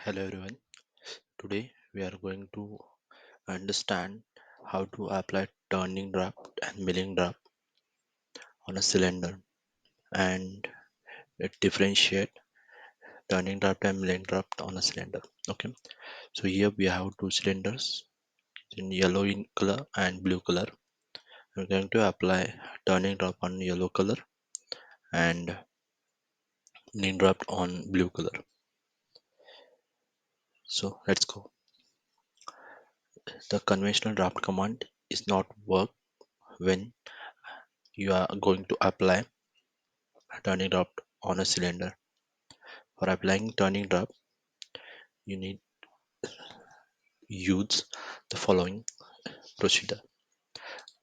Hello everyone. Today we are going to understand how to apply turning draft and milling draft on a cylinder and differentiate turning draft and milling draft on a cylinder. Okay. So here we have two cylinders in yellow in color and blue color. We're going to apply turning draft on yellow color and milling draft on blue color. So let's go. The conventional draft command is not work when you are going to apply turning draft on a cylinder. For applying turning draft, you need use the following procedure.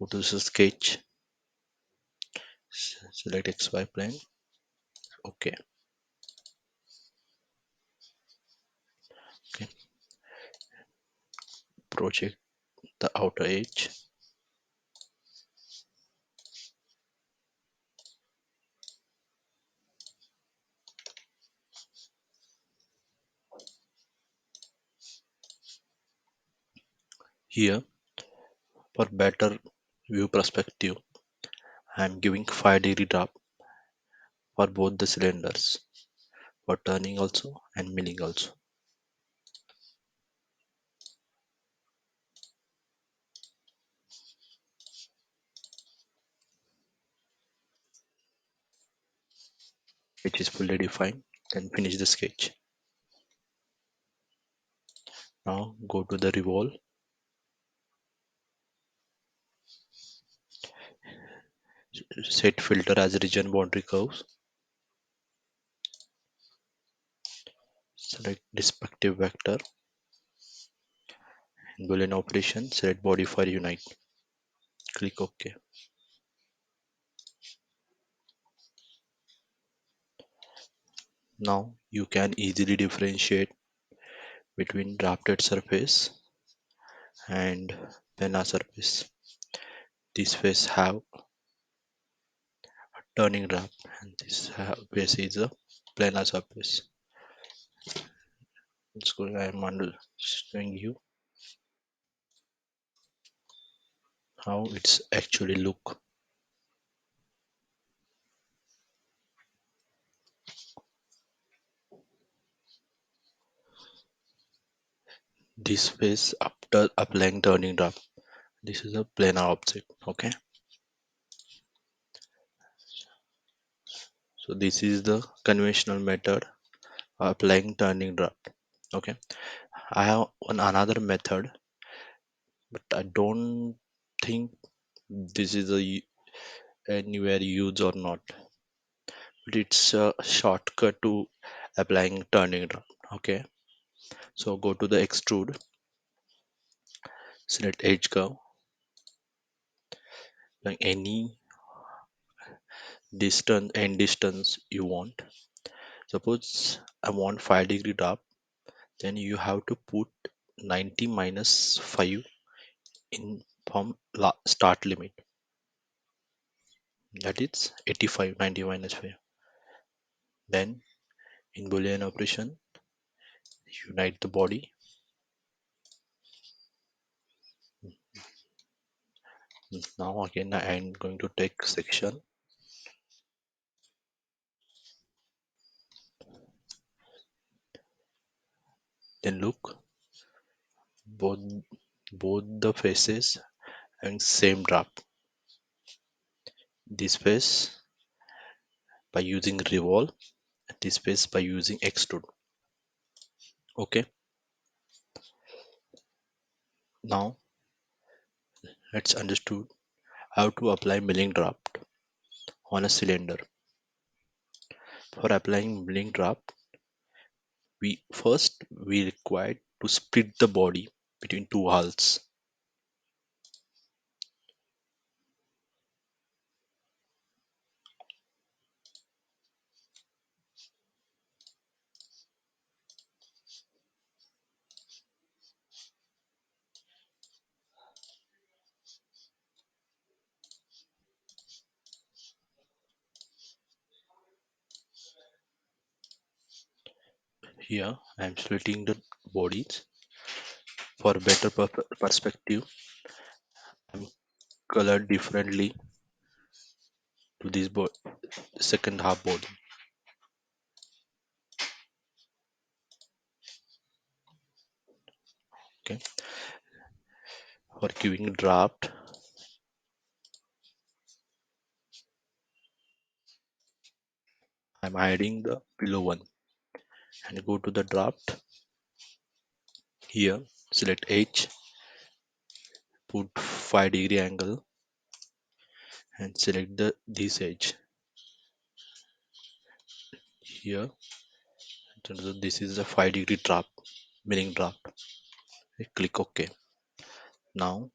Go to the sketch, select XY plane. Okay, okay. Project the outer edge. Here, for better view perspective, I am giving 5-degree draft for both the cylinders, for turning also and milling also, which is fully defined. Then finish the sketch. Now go to the revolve, set filter as region boundary curves, select respective vector, in Boolean operation, select body for unite. Click OK. Now you can easily differentiate between drafted surface and planar surface. This face have turning draft and face is a planar surface. It's good. I am showing you how it's actually look. This face after applying turning draft. This is a planar object. Okay. So this is the conventional method of applying turning draft. Okay. I have another method, but I don't think this is anywhere used or not, but it's a shortcut to applying turning drum. Okay, so go to the extrude, select edge curve, like any distance and distance you want. Suppose I want 5-degree drop, then you have to put 90 minus 5 in from start limit, that is 85. 90 minus 5. Then in boolean operation, unite the body. Now again I am going to take section, then look, both both the faces having same draft. This face by using revolve, this face by using extrude. Okay, now let's understood how to apply milling draft on a cylinder. For applying milling draft, we required to split the body between two hulls. Here I am splitting the bodies for better perspective. I'm colored differently to this second half body. Okay, for giving draft, I'm hiding the below one and go to the draft. Here, select edge, put 5-degree angle and select this edge. Here, so this is a 5-degree draft, milling draft. I click OK. Now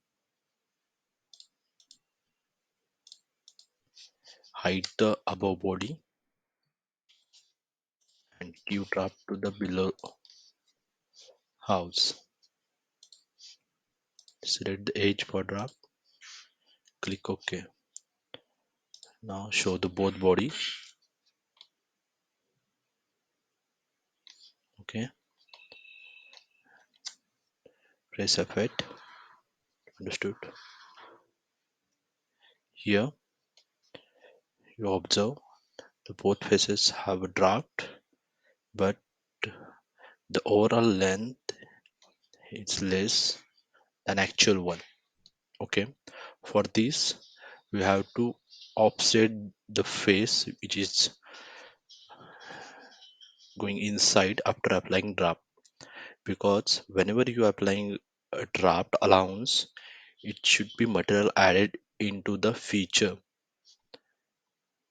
hide the above body and give draft to the below house. Select the edge for draft. Click OK. Now show the both body. Okay. Press F8. Understood. Here you observe the both faces have a draft, but the overall length is less than actual one. Okay. For this, we have to offset the face which is going inside after applying draft, because whenever you are applying a draft allowance, it should be material added into the feature,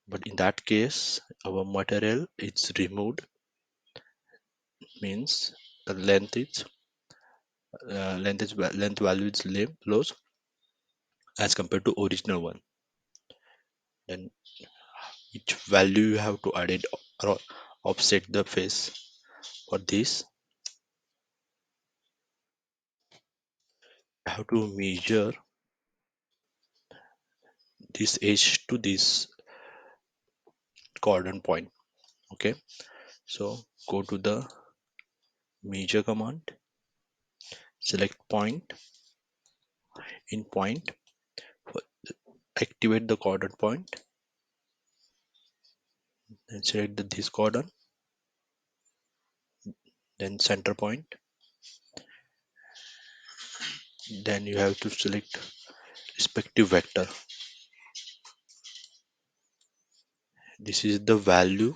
but in that case our material is removed, means the length value is low as compared to original one. Then each value you have to add it or offset the face. For this you have to measure this edge to this coordinate point. Okay, so go to the measure command, select point, in point, activate the coordinate point, then select this coordinate, then center point, then you have to select respective vector. This is the value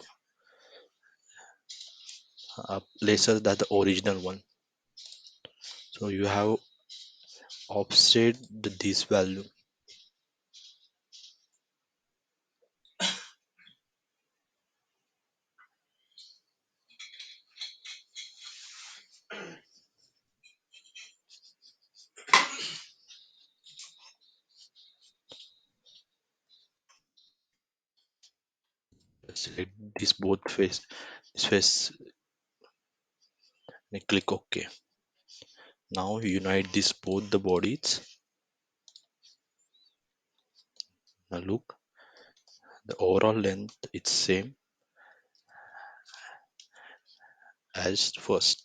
lesser than the original one, so you have offset this value. Select this both face, this face, and click OK. Now unite this both the bodies. Now look, the overall length is same as first.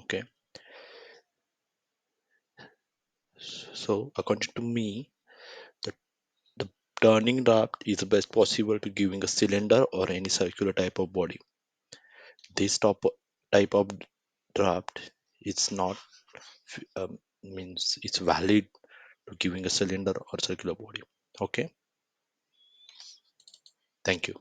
Okay, so according to me, the, the turning draft is the best possible to giving a cylinder or any circular type of body. This type of draft is not means it's valid to giving a cylinder or circular body. Okay, thank you.